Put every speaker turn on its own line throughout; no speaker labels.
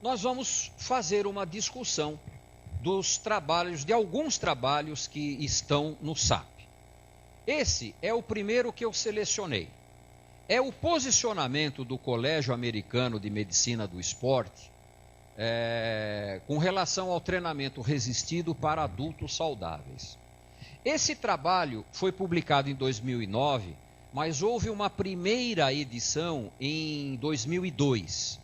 nós vamos fazer uma discussão dos trabalhos, de alguns trabalhos que estão no SAP. Esse é o primeiro que eu selecionei. É o posicionamento do Colégio Americano de Medicina do Esporte com relação ao treinamento resistido para adultos saudáveis. Esse trabalho foi publicado em 2009, mas houve uma primeira edição em 2002.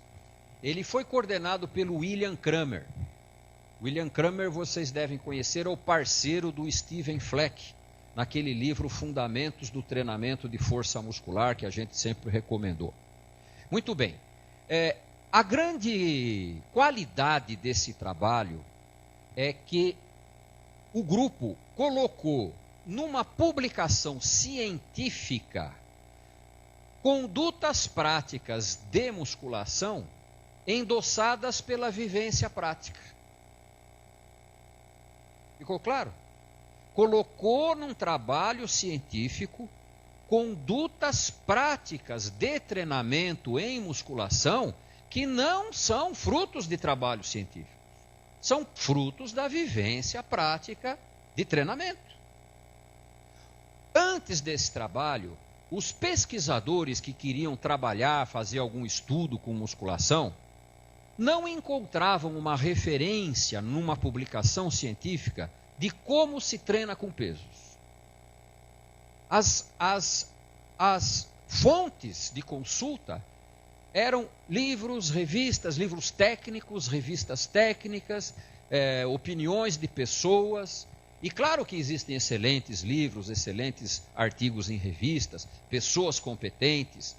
Ele foi coordenado pelo William Kramer. William Kramer, vocês devem conhecer, é o parceiro do Steven Fleck, naquele livro Fundamentos do Treinamento de Força Muscular, que a gente sempre recomendou. Muito bem. A grande qualidade desse trabalho é que o grupo colocou numa publicação científica condutas práticas de musculação endossadas pela vivência prática. Ficou claro? Colocou num trabalho científico condutas práticas de treinamento em musculação que não são frutos de trabalho científico. São frutos da vivência prática de treinamento. Antes desse trabalho, os pesquisadores que queriam trabalhar, fazer algum estudo com musculação, não encontravam uma referência numa publicação científica de como se treina com pesos. As fontes de consulta eram livros, revistas, livros técnicos, revistas técnicas, opiniões de pessoas. E claro que existem excelentes livros, excelentes artigos em revistas, pessoas competentes.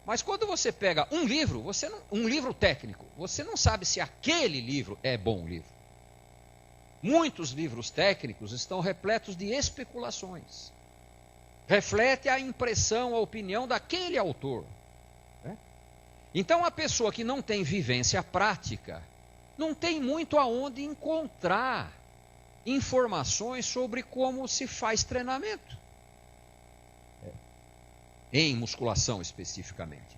Mas quando você pega um livro, um livro técnico, você não sabe se aquele livro é bom livro. Muitos livros técnicos estão repletos de especulações. Reflete a impressão, a opinião daquele autor. Então, a pessoa que não tem vivência prática, não tem muito aonde encontrar informações sobre como se faz treinamento. Em musculação, especificamente.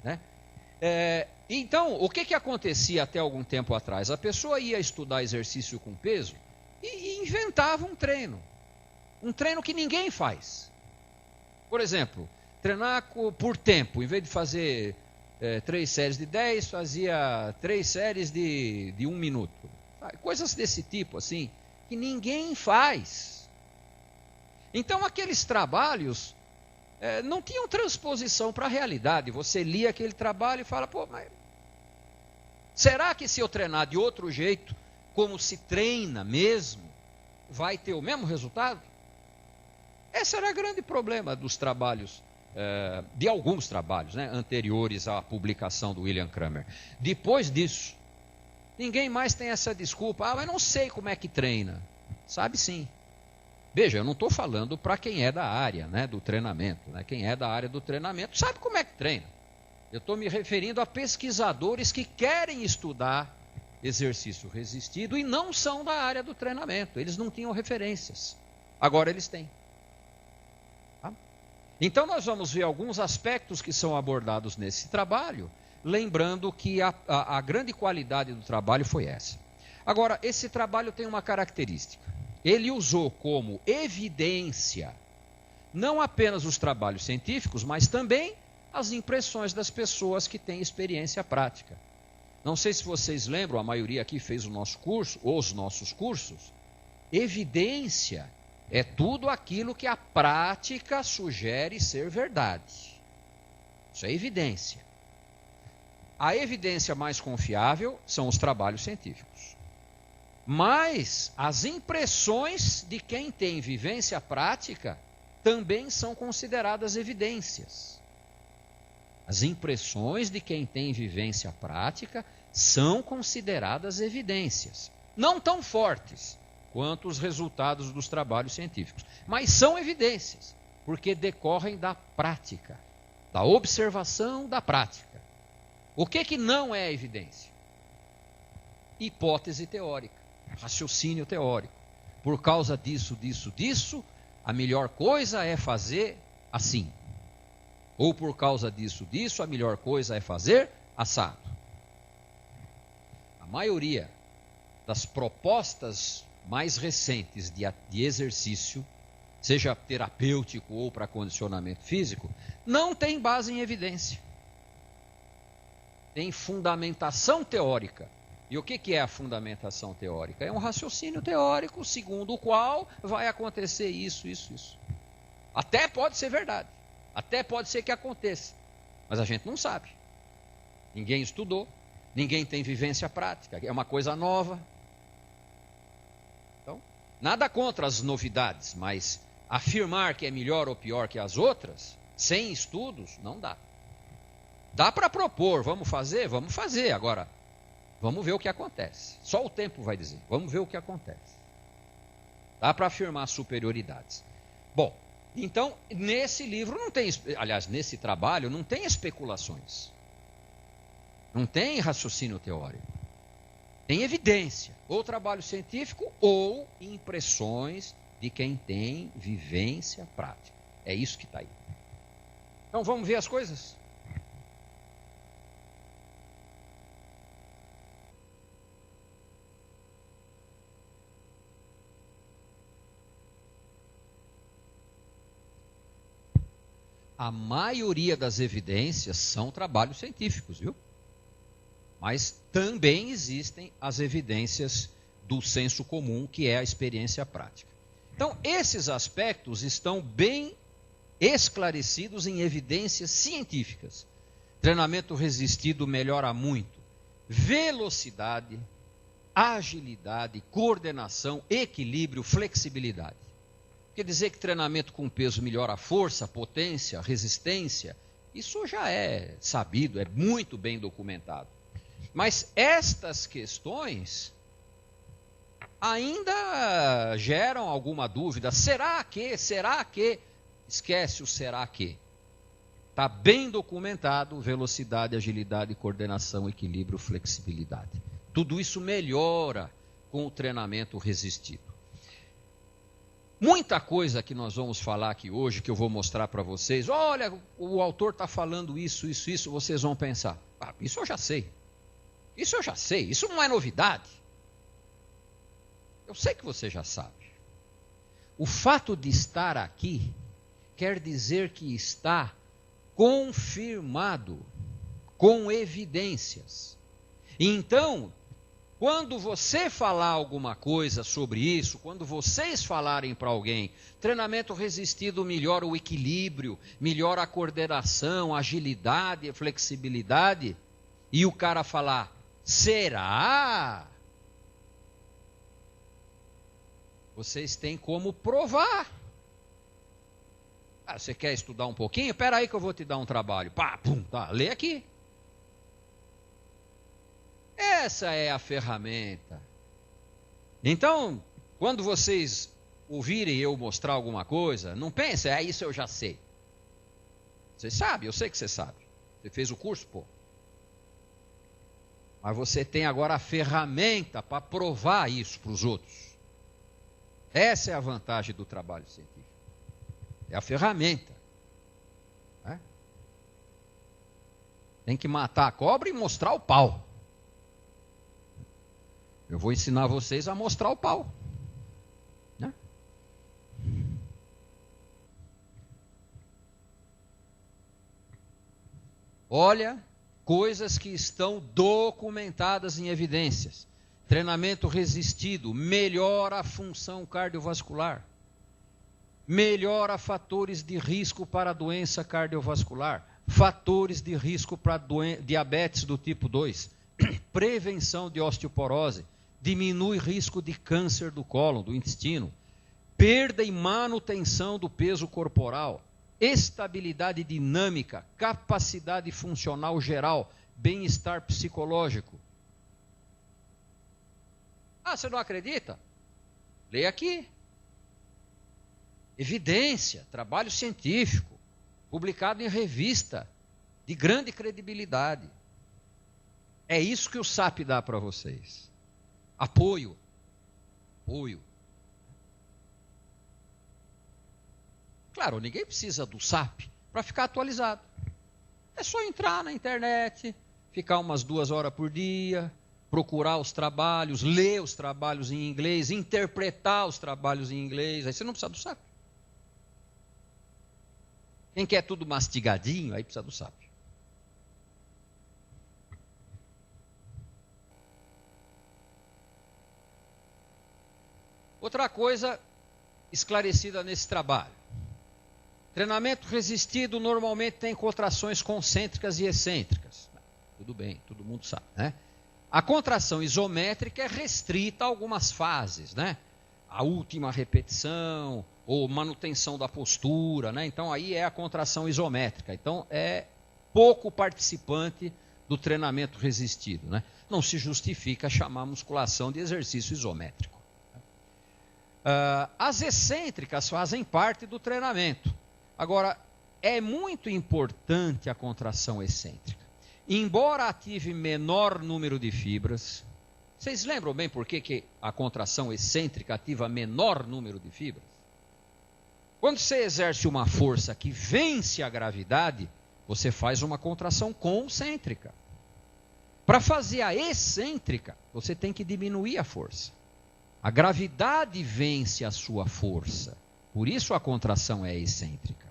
Então, o que acontecia até algum tempo atrás? A pessoa ia estudar exercício com peso e inventava um treino. Um treino que ninguém faz. Por exemplo, treinar por tempo. Em vez de fazer 3 séries de 10, fazia 3 séries de 1 minuto. Coisas desse tipo, assim, que ninguém faz. Então, aqueles trabalhos não tinham transposição para a realidade. Você lia aquele trabalho e fala, mas será que se eu treinar de outro jeito, como se treina mesmo, vai ter o mesmo resultado? Esse era o grande problema dos trabalhos, de alguns trabalhos, anteriores à publicação do William Kramer. Depois disso, ninguém mais tem essa desculpa, mas não sei como é que treina. Sabe sim. Veja, eu não estou falando para quem é da área do treinamento. Quem é da área do treinamento sabe como é que treina. Eu estou me referindo a pesquisadores que querem estudar exercício resistido e não são da área do treinamento. Eles não tinham referências. Agora eles têm. Então nós vamos ver alguns aspectos que são abordados nesse trabalho, lembrando que a grande qualidade do trabalho foi essa. Agora, esse trabalho tem uma característica. Ele usou como evidência não apenas os trabalhos científicos, mas também as impressões das pessoas que têm experiência prática. Não sei se vocês lembram, a maioria aqui fez o nosso curso, os nossos cursos. Evidência é tudo aquilo que a prática sugere ser verdade. Isso é evidência. A evidência mais confiável são os trabalhos científicos. Mas as impressões de quem tem vivência prática também são consideradas evidências. As impressões de quem tem vivência prática são consideradas evidências. Não tão fortes quanto os resultados dos trabalhos científicos, mas são evidências, porque decorrem da prática, da observação da prática. O que não é evidência? Hipótese teórica, raciocínio teórico. Por causa disso, a melhor coisa é fazer assim. Ou por causa disso, a melhor coisa é fazer assado. A maioria das propostas mais recentes de exercício, seja terapêutico ou para condicionamento físico, não tem base em evidência. Tem fundamentação teórica. E o que é a fundamentação teórica? É um raciocínio teórico segundo o qual vai acontecer isso. Até pode ser verdade. Até pode ser que aconteça. Mas a gente não sabe. Ninguém estudou. Ninguém tem vivência prática. É uma coisa nova. Então, nada contra as novidades, mas afirmar que é melhor ou pior que as outras, sem estudos, não dá. Dá para propor, vamos fazer? Vamos fazer. Agora, vamos ver o que acontece. Só o tempo vai dizer. Vamos ver o que acontece. Dá para afirmar superioridades. Bom, então, nesse livro não tem, aliás, nesse trabalho não tem especulações. Não tem raciocínio teórico. Tem evidência. Ou trabalho científico ou impressões de quem tem vivência prática. É isso que está aí. Então, vamos ver as coisas? A maioria das evidências são trabalhos científicos, viu? Mas também existem as evidências do senso comum, que é a experiência prática. Então, esses aspectos estão bem esclarecidos em evidências científicas. Treinamento resistido melhora muito. Velocidade, agilidade, coordenação, equilíbrio, flexibilidade. Quer dizer que treinamento com peso melhora a força, potência, resistência? Isso já é sabido, é muito bem documentado. Mas estas questões ainda geram alguma dúvida. Será que? Esquece o será que. Está bem documentado velocidade, agilidade, coordenação, equilíbrio, flexibilidade. Tudo isso melhora com o treinamento resistido. Muita coisa que nós vamos falar aqui hoje, que eu vou mostrar para vocês. Olha, o autor está falando isso, vocês vão pensar. Isso eu já sei. Isso não é novidade. Eu sei que você já sabe. O fato de estar aqui quer dizer que está confirmado, com evidências. Então, quando você falar alguma coisa sobre isso, quando vocês falarem para alguém, treinamento resistido melhora o equilíbrio, melhora a coordenação, a agilidade, a flexibilidade, e o cara falar, será? Vocês têm como provar. Você quer estudar um pouquinho? Espera aí que eu vou te dar um trabalho. Pá, pum, tá, lê aqui. Essa é a ferramenta. Então, quando vocês ouvirem eu mostrar alguma coisa, não pense, isso eu já sei. Você sabe, eu sei que você sabe. Você fez o curso, pô. Mas você tem agora a ferramenta para provar isso para os outros. Essa é a vantagem do trabalho científico. É a ferramenta. Né? Tem que matar a cobra e mostrar o pau. Eu vou ensinar vocês a mostrar o pau. Né? Olha, coisas que estão documentadas em evidências. Treinamento resistido melhora a função cardiovascular. Melhora fatores de risco para a doença cardiovascular. Fatores de risco para diabetes do tipo 2. Prevenção de osteoporose. Diminui risco de câncer do cólon, do intestino. Perda e manutenção do peso corporal. Estabilidade dinâmica. Capacidade funcional geral. Bem-estar psicológico. Você não acredita? Leia aqui. Evidência, trabalho científico, publicado em revista, de grande credibilidade. É isso que o SAP dá para vocês. Apoio. Claro, ninguém precisa do SAP para ficar atualizado. É só entrar na internet, ficar umas 2 horas por dia, procurar os trabalhos, ler os trabalhos em inglês, interpretar os trabalhos em inglês. Aí você não precisa do sábio. Quem quer tudo mastigadinho, aí precisa do sábio. Outra coisa esclarecida nesse trabalho. Treinamento resistido normalmente tem contrações concêntricas e excêntricas. Tudo bem, todo mundo sabe, né? A contração isométrica é restrita a algumas fases, né? A última repetição, ou manutenção da postura, né? Então aí é a contração isométrica. Então é pouco participante do treinamento resistido, né? Não se justifica chamar musculação de exercício isométrico. As excêntricas fazem parte do treinamento. Agora, é muito importante a contração excêntrica. Embora ative menor número de fibras, vocês lembram bem por que a contração excêntrica ativa menor número de fibras? Quando você exerce uma força que vence a gravidade, você faz uma contração concêntrica. Para fazer a excêntrica, você tem que diminuir a força. A gravidade vence a sua força. Por isso a contração é excêntrica.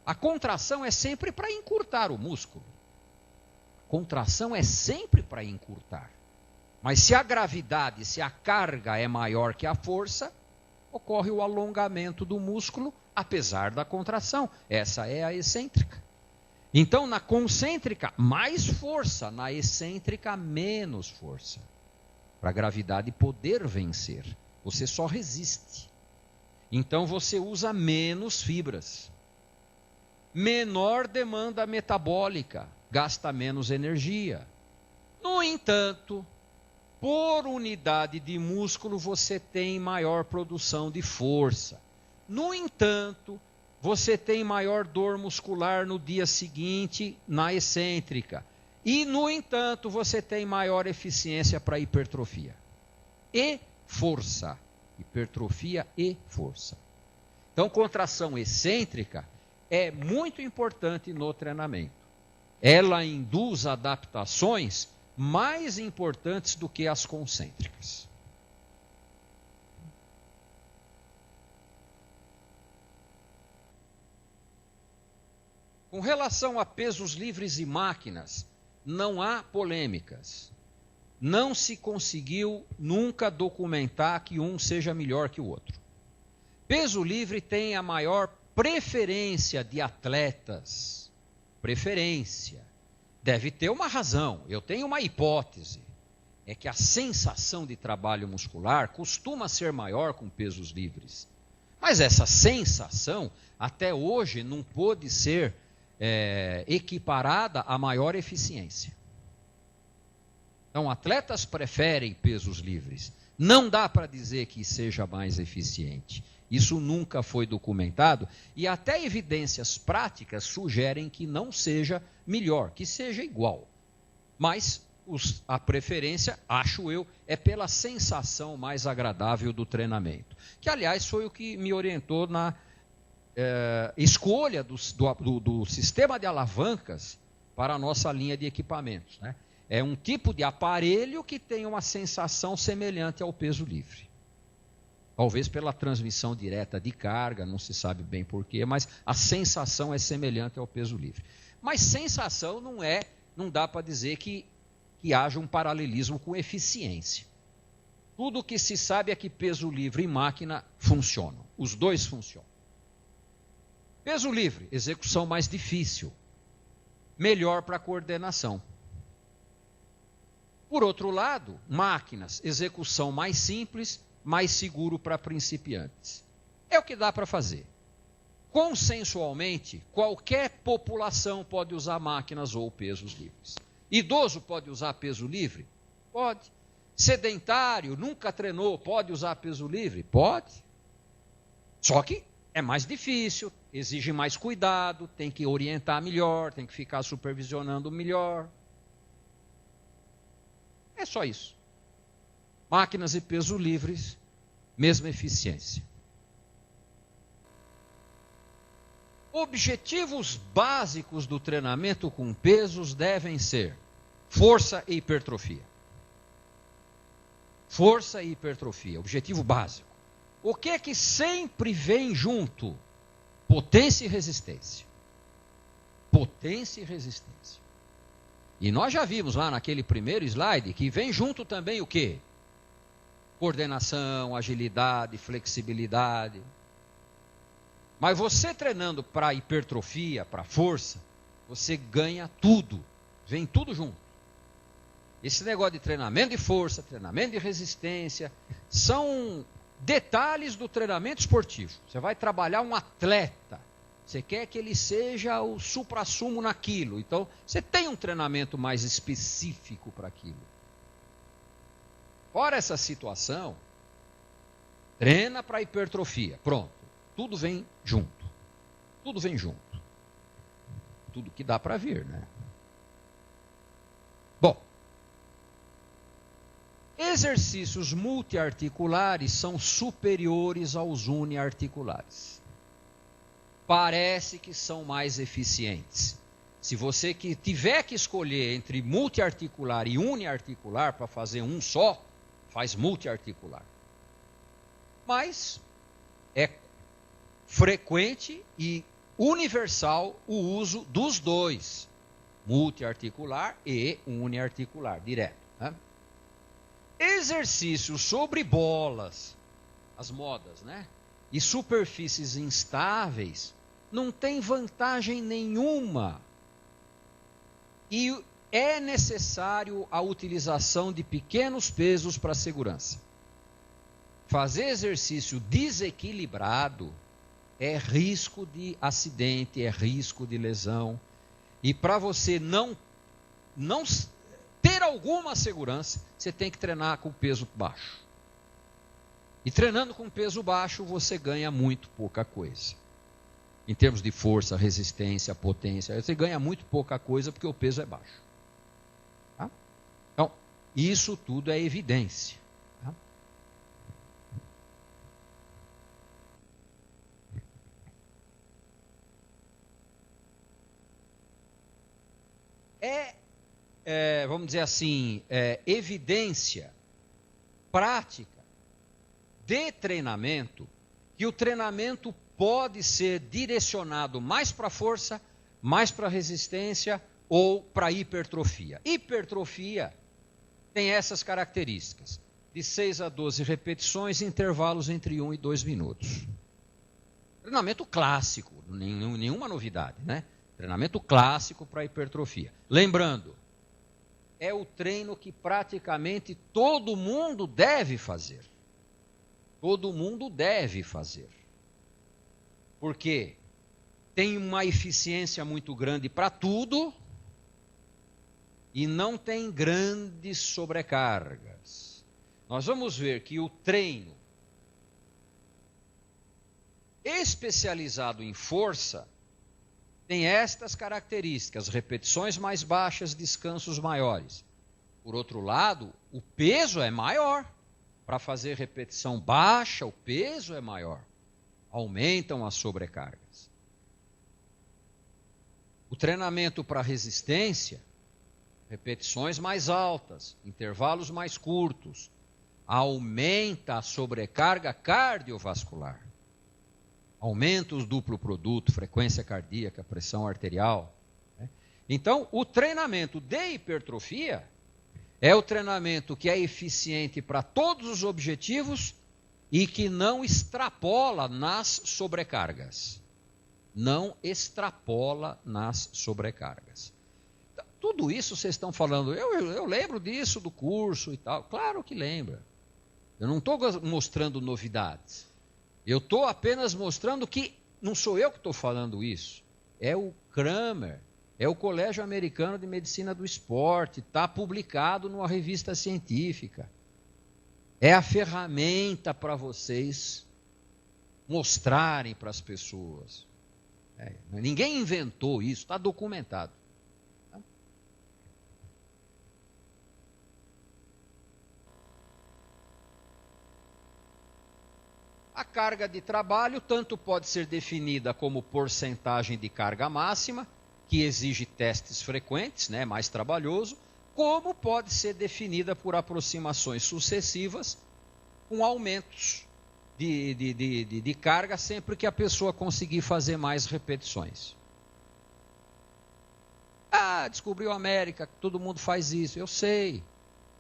A contração é sempre para encurtar o músculo. A contração é sempre para encurtar. Mas se a gravidade, se a carga é maior que a força, ocorre o alongamento do músculo, apesar da contração. Essa é a excêntrica. Então, na concêntrica, mais força. Na excêntrica, menos força. Para a gravidade poder vencer. Você só resiste. Então você usa menos fibras. Menor demanda metabólica. Gasta menos energia. No entanto, por unidade de músculo você tem maior produção de força. No entanto, você tem maior dor muscular no dia seguinte na excêntrica. E, no entanto, você tem maior eficiência para hipertrofia. E força. Hipertrofia e força. Então, contração excêntrica é muito importante no treinamento. Ela induz adaptações mais importantes do que as concêntricas. Com relação a pesos livres e máquinas, não há polêmicas. Não se conseguiu nunca documentar que um seja melhor que o outro. Peso livre tem a maior preferência de atletas. Preferência. Deve ter uma razão. Eu tenho uma hipótese. É que a sensação de trabalho muscular costuma ser maior com pesos livres. Mas essa sensação, até hoje, não pôde ser equiparada à maior eficiência. Então, atletas preferem pesos livres. Não dá para dizer que seja mais eficiente. Isso nunca foi documentado e até evidências práticas sugerem que não seja melhor, que seja igual. Mas a preferência, acho eu, é pela sensação mais agradável do treinamento. Que, aliás, foi o que me orientou na escolha do sistema de alavancas para a nossa linha de equipamentos, né? É um tipo de aparelho que tem uma sensação semelhante ao peso livre. Talvez pela transmissão direta de carga, não se sabe bem porquê, mas a sensação é semelhante ao peso livre. Mas sensação não dá para dizer que haja um paralelismo com eficiência. Tudo o que se sabe é que peso livre e máquina funcionam. Os dois funcionam. Peso livre, execução mais difícil. Melhor para coordenação. Por outro lado, máquinas, execução mais simples, mais seguro para principiantes. É o que dá para fazer. Consensualmente, qualquer população pode usar máquinas ou pesos livres. Idoso pode usar peso livre? Pode. Sedentário, nunca treinou, pode usar peso livre? Pode. Só que é mais difícil, exige mais cuidado, tem que orientar melhor, tem que ficar supervisionando melhor. É só isso. Máquinas e peso livres, mesma eficiência. Objetivos básicos do treinamento com pesos devem ser força e hipertrofia. Força e hipertrofia, objetivo básico. O que é que sempre vem junto? Potência e resistência. Potência e resistência. E nós já vimos lá naquele primeiro slide que vem junto também o quê? Coordenação, agilidade, flexibilidade. Mas você treinando para hipertrofia, para força, você ganha tudo. Vem tudo junto. Esse negócio de treinamento de força, treinamento de resistência, são detalhes do treinamento esportivo. Você vai trabalhar um atleta. Você quer que ele seja o suprassumo naquilo. Então, você tem um treinamento mais específico para aquilo. Fora essa situação, treina para hipertrofia. Pronto. Tudo vem junto. Tudo vem junto. Tudo que dá para vir, né? Bom. Exercícios multiarticulares são superiores aos uniarticulares. Parece que são mais eficientes. Se você que tiver que escolher entre multiarticular e uniarticular para fazer um só, faz multiarticular. Mas é frequente e universal o uso dos dois, multiarticular e uniarticular, direto. Né? Exercícios sobre bolas, as modas, né? E superfícies instáveis, não tem vantagem nenhuma. E é necessário a utilização de pequenos pesos para segurança. Fazer exercício desequilibrado é risco de acidente, é risco de lesão. E para você não ter alguma segurança, você tem que treinar com peso baixo. E treinando com peso baixo, você ganha muito pouca coisa. Em termos de força, resistência, potência, você ganha muito pouca coisa porque o peso é baixo. Tá? Então, isso tudo é evidência. Tá? Vamos dizer assim, evidência prática de treinamento, que o treinamento pode ser direcionado mais para força, mais para resistência ou para hipertrofia. Hipertrofia tem essas características, de 6 a 12 repetições, intervalos entre 1 e 2 minutos. Treinamento clássico, nenhuma novidade, né? Treinamento clássico para hipertrofia. Lembrando, é o treino que praticamente todo mundo deve fazer. Todo mundo deve fazer. Porque tem uma eficiência muito grande para tudo e não tem grandes sobrecargas. Nós vamos ver que o treino especializado em força tem estas características: repetições mais baixas, descansos maiores. Por outro lado, o peso é maior. Para fazer repetição baixa, o peso é maior. Aumentam as sobrecargas. O treinamento para resistência, repetições mais altas, intervalos mais curtos, aumenta a sobrecarga cardiovascular. Aumenta o duplo produto, frequência cardíaca, pressão arterial. Né? Então, o treinamento de hipertrofia é o treinamento que é eficiente para todos os objetivos e que não extrapola nas sobrecargas. Não extrapola nas sobrecargas. Tudo isso vocês estão falando, eu lembro disso do curso e tal. Claro que lembra. Eu não estou mostrando novidades. Eu estou apenas mostrando que não sou eu que estou falando isso. É o Kramer, é o Colégio Americano de Medicina do Esporte, está publicado numa revista científica. É a ferramenta para vocês mostrarem para as pessoas. Ninguém inventou isso, está documentado. A carga de trabalho tanto pode ser definida como porcentagem de carga máxima, que exige testes frequentes, né, mais trabalhoso, como pode ser definida por aproximações sucessivas com aumentos de carga sempre que a pessoa conseguir fazer mais repetições. Ah, descobriu a América, todo mundo faz isso, eu sei.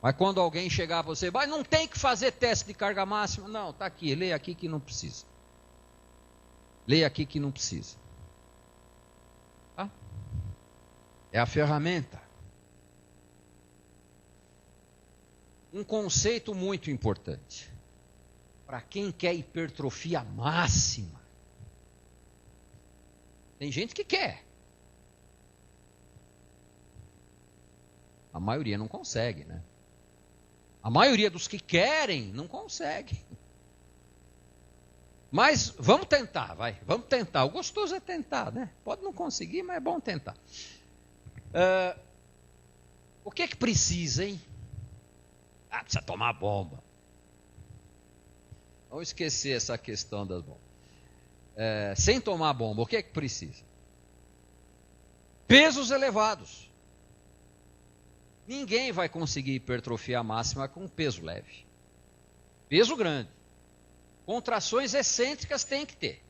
Mas quando alguém chegar para você, mas não tem que fazer teste de carga máxima. Não, está aqui, leia aqui que não precisa. Leia aqui que não precisa. Tá? É a ferramenta. Um conceito muito importante. Para quem quer hipertrofia máxima. Tem gente que quer. A maioria não consegue, né? A maioria dos que querem não consegue. Mas vamos tentar, vai. Vamos tentar. O gostoso é tentar, né? Pode não conseguir, mas é bom tentar. O que é que precisa, hein? Ah, precisa tomar bomba. Vamos esquecer essa questão das bombas. Sem tomar bomba, o que é que precisa? Pesos elevados. Ninguém vai conseguir hipertrofia máxima com peso leve. Peso grande. Contrações excêntricas tem que ter.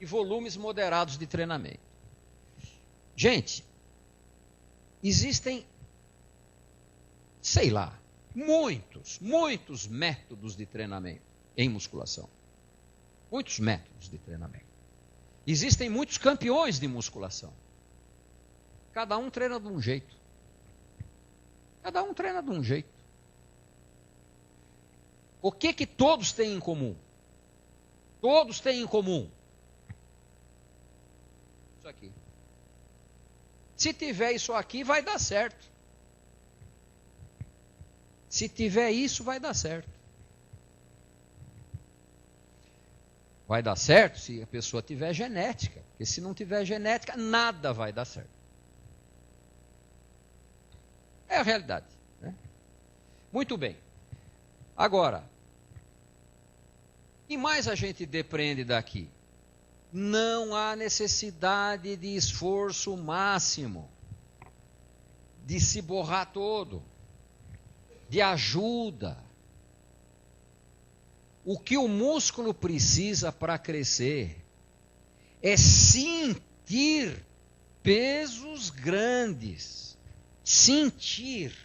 E volumes moderados de treinamento. Gente, existem, sei lá, muitos métodos de treinamento em musculação. Muitos métodos de treinamento. Existem muitos campeões de musculação. Cada um treina de um jeito. Cada um treina de um jeito. O que todos têm em comum? Todos têm em comum. Isso aqui. Se tiver isso aqui, vai dar certo. Se tiver isso, vai dar certo. Vai dar certo se a pessoa tiver genética. Porque se não tiver genética, nada vai dar certo. É a realidade. Né? Muito bem. Agora, o que mais a gente depreende daqui? Não há necessidade de esforço máximo, de se borrar todo, de ajuda. O que o músculo precisa para crescer é sentir pesos grandes. Sentir.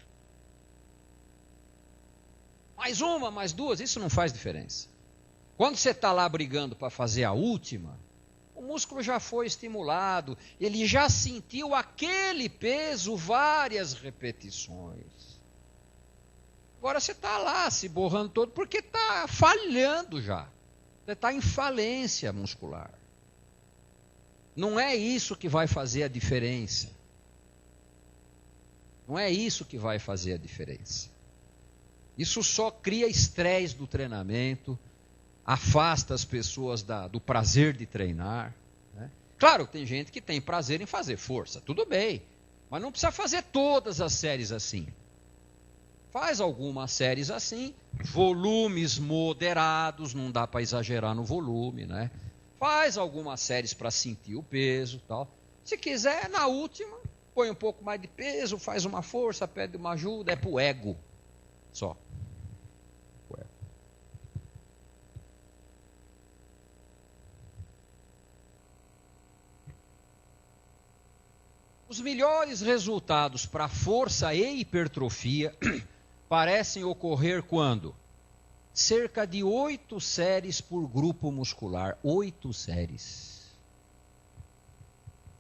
Mais uma, mais duas, isso não faz diferença. Quando você está lá brigando para fazer a última, o músculo já foi estimulado, ele já sentiu aquele peso várias repetições. Agora você está lá se borrando todo porque está falhando já. Você está em falência muscular. Não é isso que vai fazer a diferença. Não é isso que vai fazer a diferença. Isso só cria estresse do treinamento, afasta as pessoas do prazer de treinar. Né? Claro, tem gente que tem prazer em fazer força, tudo bem, mas não precisa fazer todas as séries assim. Faz algumas séries assim, volumes moderados, não dá para exagerar no volume, né? Faz algumas séries para sentir o peso, tal. Se quiser, na última, põe um pouco mais de peso, faz uma força, pede uma ajuda, é pro ego só. Os melhores resultados para força e hipertrofia parecem ocorrer quando? Cerca de 8 séries por grupo muscular. 8 séries.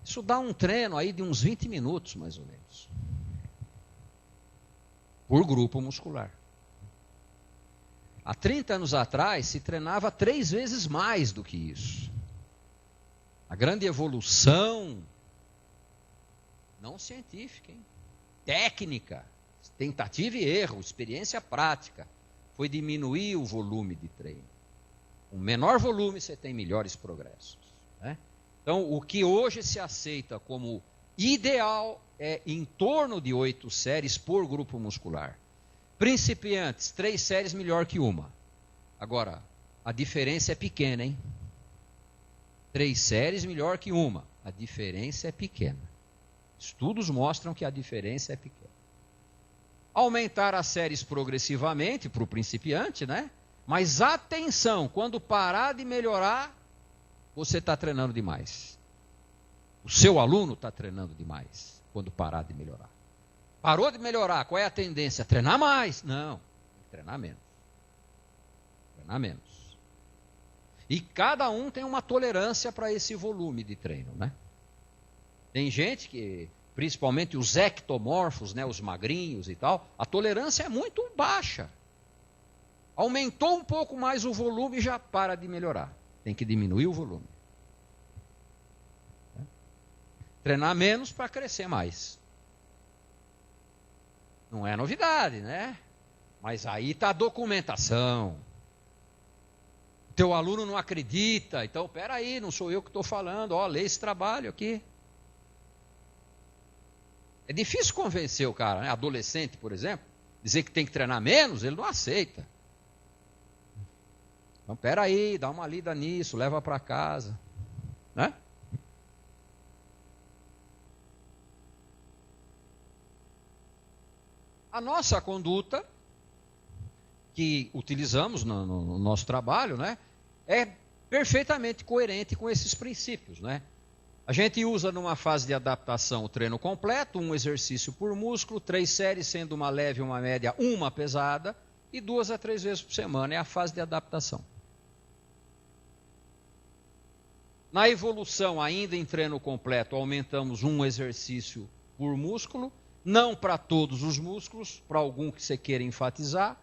Isso dá um treino aí de uns 20 minutos, mais ou menos. Por grupo muscular. Há 30 anos atrás, se treinava 3 vezes mais do que isso. A grande evolução, não científica, hein? Técnica, tentativa e erro, experiência prática, foi diminuir o volume de treino. Com menor volume, você tem melhores progressos. Né? Então, o que hoje se aceita como ideal é em torno de 8 séries por grupo muscular. Principiantes, 3 séries melhor que uma. Agora, a diferença é pequena, hein? 3 séries melhor que uma. A diferença é pequena. Estudos mostram que a diferença é pequena. aumentar as séries progressivamente para o principiante, né? Mas atenção, quando parar de melhorar, você está treinando demais. O seu aluno está treinando demais quando parar de melhorar. Parou de melhorar, qual é a tendência? Treinar mais? Não, treinar menos. Treinar menos. E cada um tem uma tolerância para esse volume de treino, né? Tem gente que, principalmente os ectomorfos, né, os magrinhos e tal, a tolerância é muito baixa. Aumentou um pouco mais o volume e já para de melhorar. Tem que diminuir o volume. Treinar menos para crescer mais. Não é novidade, né? Mas aí está a documentação. Teu aluno não acredita, então peraí, não sou eu que estou falando, ó, lê esse trabalho aqui. É difícil convencer o cara, né? Adolescente, por exemplo, dizer que tem que treinar menos, ele não aceita. Então peraí, dá uma lida nisso, leva para casa, né? A nossa conduta, que utilizamos no nosso trabalho, né, é perfeitamente coerente com esses princípios, né? A gente usa numa fase de adaptação o treino completo, um exercício por músculo, 3 séries, sendo uma leve, uma média, uma pesada, e 2 a 3 vezes por semana, é a fase de adaptação. Na evolução, ainda em treino completo, aumentamos um exercício por músculo, não para todos os músculos, para algum que você queira enfatizar,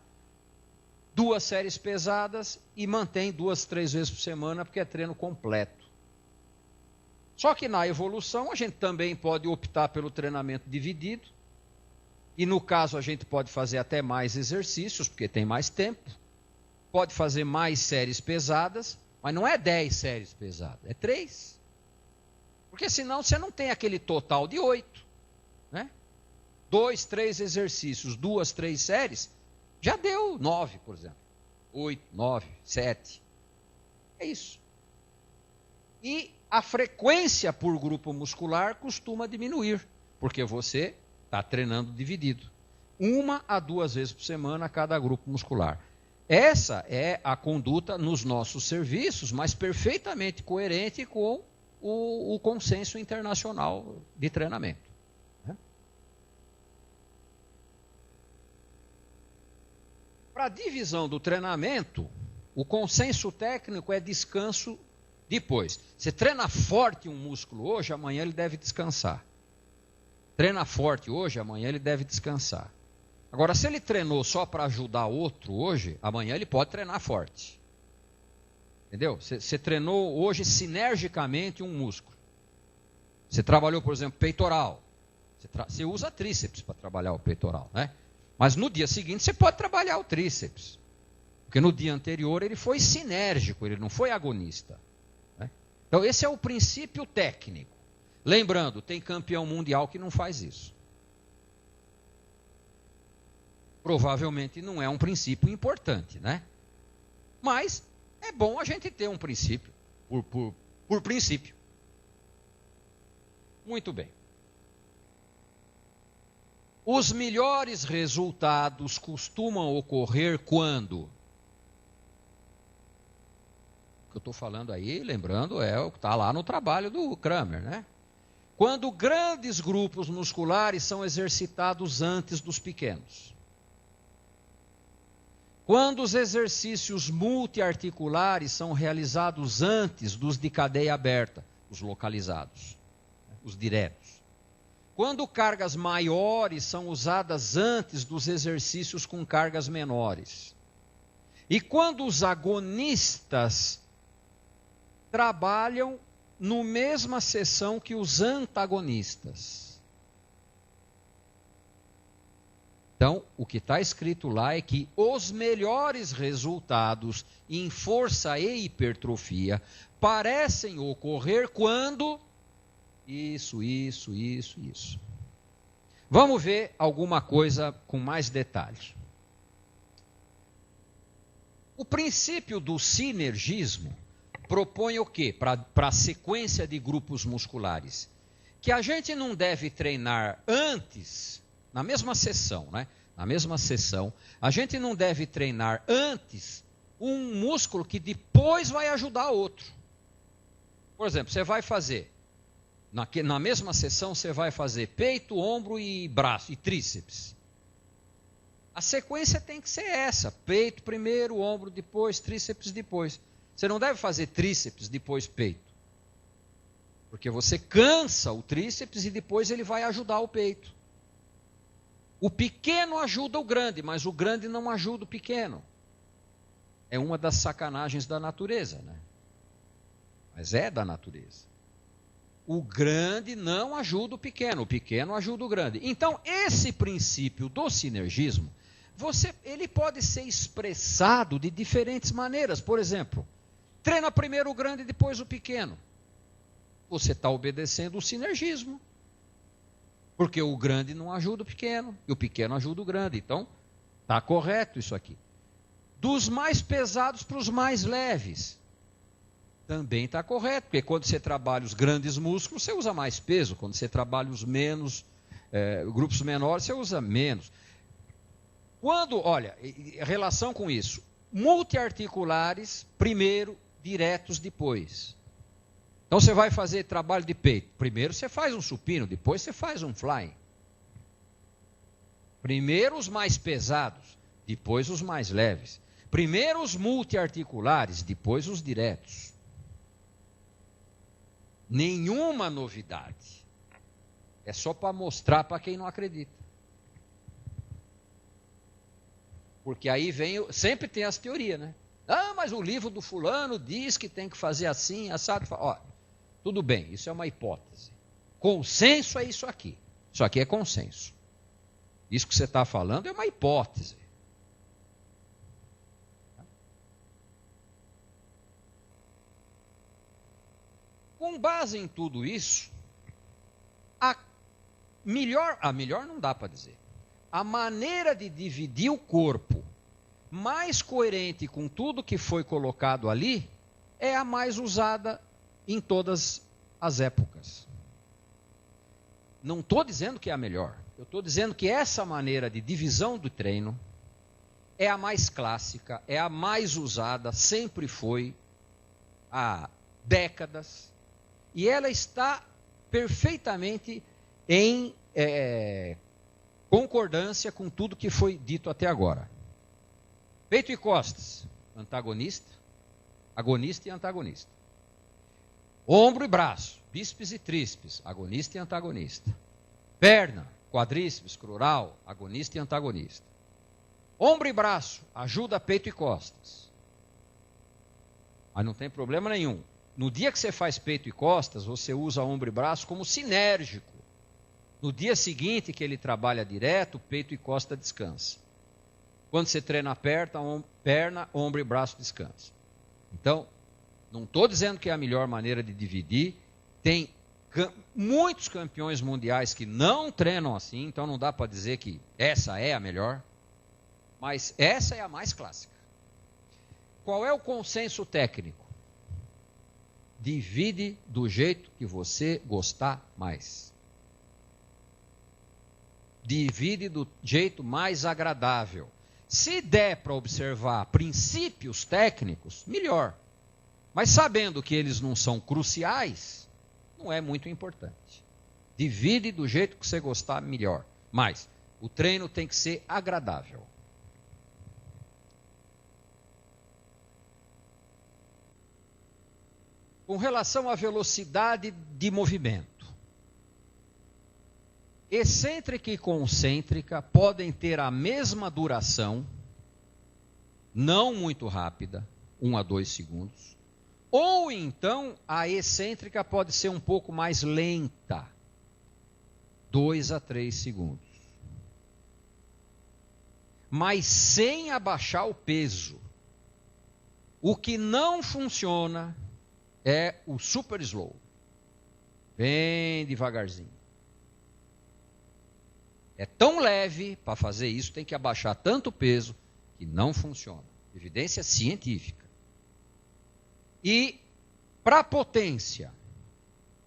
2 séries pesadas e mantém 2, 3 vezes por semana, porque é treino completo. Só que na evolução a gente também pode optar pelo treinamento dividido, e no caso a gente pode fazer até mais exercícios, porque tem mais tempo, pode fazer mais séries pesadas, mas não é 10 séries pesadas, é 3. Porque senão você não tem aquele total de 8, né? 2, 3 exercícios, 2, 3 séries, já deu 9, por exemplo. 8, 9, 7. É isso. E a frequência por grupo muscular costuma diminuir, porque você está treinando dividido. 1 a 2 vezes por semana cada grupo muscular. Essa é a conduta nos nossos serviços, mas perfeitamente coerente com o consenso internacional de treinamento. Para a divisão do treinamento, o consenso técnico é descanso depois. Você treina forte um músculo hoje, amanhã ele deve descansar. Treina forte hoje, amanhã ele deve descansar. Agora, se ele treinou só para ajudar outro hoje, amanhã ele pode treinar forte. Entendeu? Você treinou hoje sinergicamente um músculo. Você trabalhou, por exemplo, peitoral. Você usa tríceps para trabalhar o peitoral, né? Mas no dia seguinte você pode trabalhar o tríceps. Porque no dia anterior ele foi sinérgico, ele não foi agonista. Né? Então esse é o princípio técnico. Lembrando, tem campeão mundial que não faz isso. Provavelmente não é um princípio importante, né? Mas é bom a gente ter um princípio, por princípio. Muito bem. Os melhores resultados costumam ocorrer quando? O que eu estou falando aí, lembrando, é o que está lá no trabalho do Kramer, né? Quando grandes grupos musculares são exercitados antes dos pequenos. Quando os exercícios multiarticulares são realizados antes dos de cadeia aberta, os localizados, os diretos. Quando cargas maiores são usadas antes dos exercícios com cargas menores. E quando os agonistas trabalham no mesma sessão que os antagonistas. Então, o que está escrito lá é que os melhores resultados em força e hipertrofia parecem ocorrer quando... Isso. Vamos ver alguma coisa com mais detalhes. O princípio do sinergismo propõe o quê? Para a sequência de grupos musculares. Que a gente não deve treinar antes, na mesma sessão, né? na mesma sessão, a gente não deve treinar antes um músculo que depois vai ajudar outro. Por exemplo, você vai fazer, na mesma sessão, você vai fazer peito, ombro e braço, e tríceps. A sequência tem que ser essa: peito primeiro, ombro depois, tríceps depois. Você não deve fazer tríceps depois peito, porque você cansa o tríceps e depois ele vai ajudar o peito. O pequeno ajuda o grande, mas o grande não ajuda o pequeno. É uma das sacanagens da natureza, né? Mas é da natureza. O grande não ajuda o pequeno ajuda o grande. Então, esse princípio do sinergismo, ele pode ser expressado de diferentes maneiras. Por exemplo, treina primeiro o grande e depois o pequeno. Você está obedecendo o sinergismo. Porque o grande não ajuda o pequeno, e o pequeno ajuda o grande. Então, está correto isso aqui. Dos mais pesados para os mais leves, também está correto. Porque quando você trabalha os grandes músculos, você usa mais peso. Quando você trabalha os grupos menores, você usa menos. Olha, em relação com isso, multiarticulares, primeiro, diretos depois. Então você vai fazer trabalho de peito. Primeiro você faz um supino, depois você faz um flying. Primeiro os mais pesados, depois os mais leves. Primeiro os multiarticulares, depois os diretos. Nenhuma novidade. É só para mostrar para quem não acredita. Porque aí sempre tem as teorias, né? Ah, mas o livro do fulano diz que tem que fazer assim, assado. Ó, tudo bem, isso é uma hipótese. Consenso é isso aqui. Isso aqui é consenso. Isso que você está falando é uma hipótese. Com base em tudo isso, a melhor não dá para dizer. A maneira de dividir o corpo mais coerente com tudo que foi colocado ali é a mais usada em todas as épocas. Não estou dizendo que é a melhor. Eu estou dizendo que essa maneira de divisão do treino é a mais clássica, é a mais usada, sempre foi, há décadas. E ela está perfeitamente em concordância com tudo que foi dito até agora. Peito e costas, antagonista, agonista e antagonista. Ombro e braço, bíceps e tríceps, agonista e antagonista. Perna, quadríceps, crural, agonista e antagonista. Ombro e braço, ajuda peito e costas. Mas não tem problema nenhum. No dia que você faz peito e costas, você usa ombro e braço como sinérgico. No dia seguinte que ele trabalha direto, peito e costa descansa. Quando você treina a perna, ombro e braço descansa. Então, não estou dizendo que é a melhor maneira de dividir. Tem muitos campeões mundiais que não treinam assim, então não dá para dizer que essa é a melhor. Mas essa é a mais clássica. Qual é o consenso técnico? Divide do jeito que você gostar mais. Divide do jeito mais agradável. Se der para observar princípios técnicos, melhor. Mas sabendo que eles não são cruciais, não é muito importante. Divide do jeito que você gostar, melhor. Mas o treino tem que ser agradável. Com relação à velocidade de movimento, excêntrica e concêntrica podem ter a mesma duração, não muito rápida, 1 a 2 segundos, ou então a excêntrica pode ser um pouco mais lenta, 2 a 3 segundos. Mas sem abaixar o peso. O que não funciona é o super slow. Bem devagarzinho. É tão leve, para fazer isso tem que abaixar tanto peso que não funciona. Evidência científica. E para potência,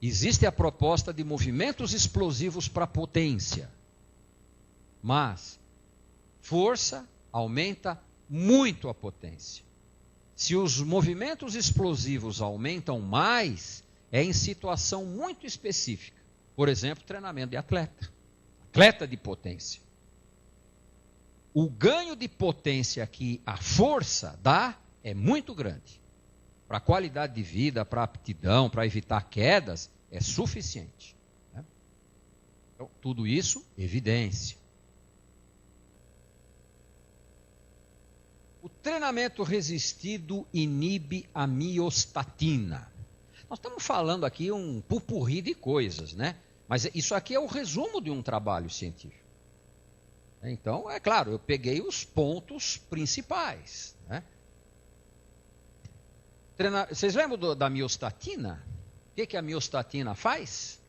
existe a proposta de movimentos explosivos para potência. Mas força aumenta muito a potência. Se os movimentos explosivos aumentam mais, é em situação muito específica. Por exemplo, treinamento de atleta. Atleta de potência. O ganho de potência que a força dá é muito grande. Para a qualidade de vida, para a aptidão, para evitar quedas, é suficiente. Né? Então, tudo isso, evidência. O treinamento resistido inibe a miostatina. Nós estamos falando aqui um pupurri de coisas, né? Mas isso aqui é o resumo de um trabalho científico. Então, é claro, eu peguei os pontos principais. Né? Vocês lembram da miostatina? O que a miostatina faz?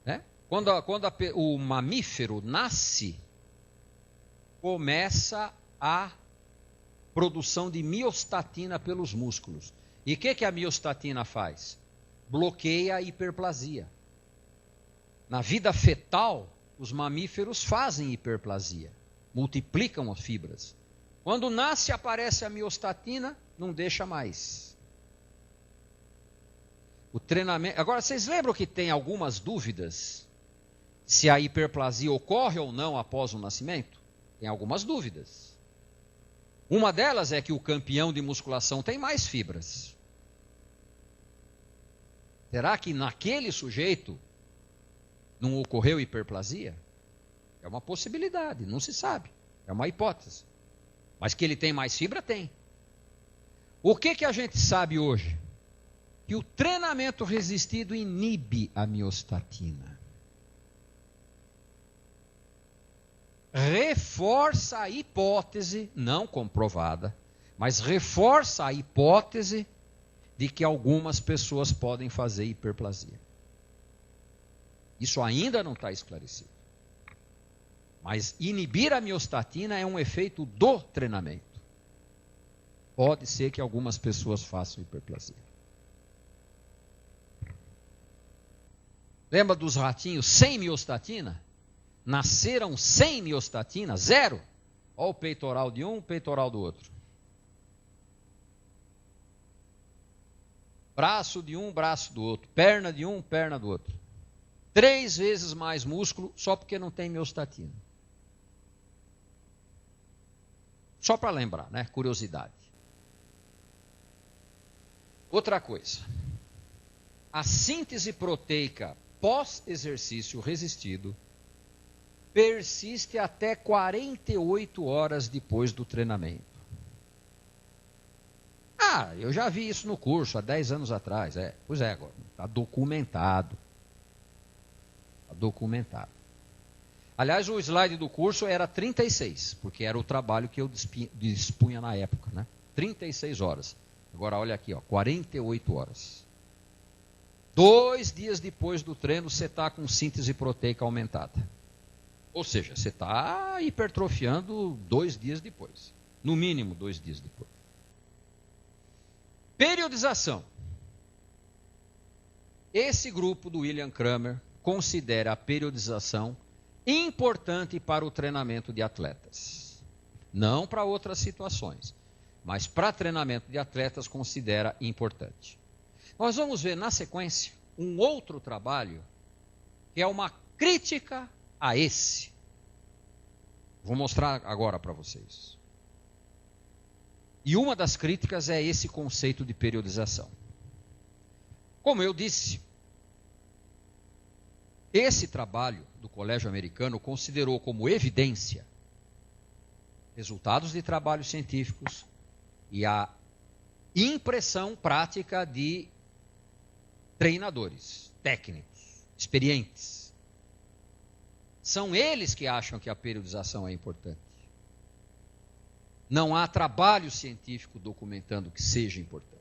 Né? Quando o mamífero nasce, começa a produção de miostatina pelos músculos. E o que a miostatina faz? Bloqueia a hiperplasia. Na vida fetal, os mamíferos fazem hiperplasia, multiplicam as fibras. Quando nasce, aparece a miostatina, não deixa mais. O treinamento. Agora, vocês lembram que tem algumas dúvidas se a hiperplasia ocorre ou não após o nascimento? Tem algumas dúvidas. Uma delas é que o campeão de musculação tem mais fibras. Será que naquele sujeito não ocorreu hiperplasia? É uma possibilidade, não se sabe. É uma hipótese. Mas que ele tem mais fibra, tem. O que a gente sabe hoje? Que o treinamento resistido inibe a miostatina. Reforça a hipótese, não comprovada, mas reforça a hipótese de que algumas pessoas podem fazer hiperplasia. Isso ainda não está esclarecido. Mas inibir a miostatina é um efeito do treinamento. Pode ser que algumas pessoas façam hiperplasia. Lembra dos ratinhos sem miostatina? Nasceram sem miostatina, zero. Olha o peitoral de um, peitoral do outro. Braço de um, braço do outro. Perna de um, perna do outro. 3 vezes mais músculo só porque não tem miostatina. Só para lembrar, né? Curiosidade. Outra coisa. A síntese proteica pós-exercício resistido persiste até 48 horas depois do treinamento. Eu já vi isso no curso há 10 anos atrás. Pois é, agora está documentado. Está documentado. Aliás, o slide do curso era 36, porque era o trabalho que eu dispunha na época, né? 36 horas. Agora olha aqui, 48 horas. 2 dias depois do treino, você está com síntese proteica aumentada. Ou seja, você está hipertrofiando 2 dias depois. No mínimo 2 dias depois. Periodização. Esse grupo do William Kramer considera a periodização importante para o treinamento de atletas. Não para outras situações, mas para treinamento de atletas considera importante. Nós vamos ver na sequência um outro trabalho que é uma crítica a esse. Vou mostrar agora para vocês. E uma das críticas é esse conceito de periodização. Como eu disse, esse trabalho do Colégio Americano considerou como evidência resultados de trabalhos científicos e a impressão prática de treinadores, técnicos, experientes. São eles que acham que a periodização é importante. Não há trabalho científico documentando que seja importante.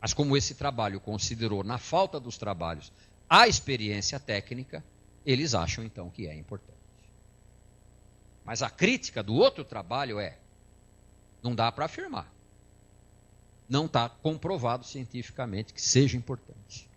Mas como esse trabalho considerou, na falta dos trabalhos, a experiência técnica, eles acham então que é importante. Mas a crítica do outro trabalho não dá para afirmar. Não está comprovado cientificamente que seja importante.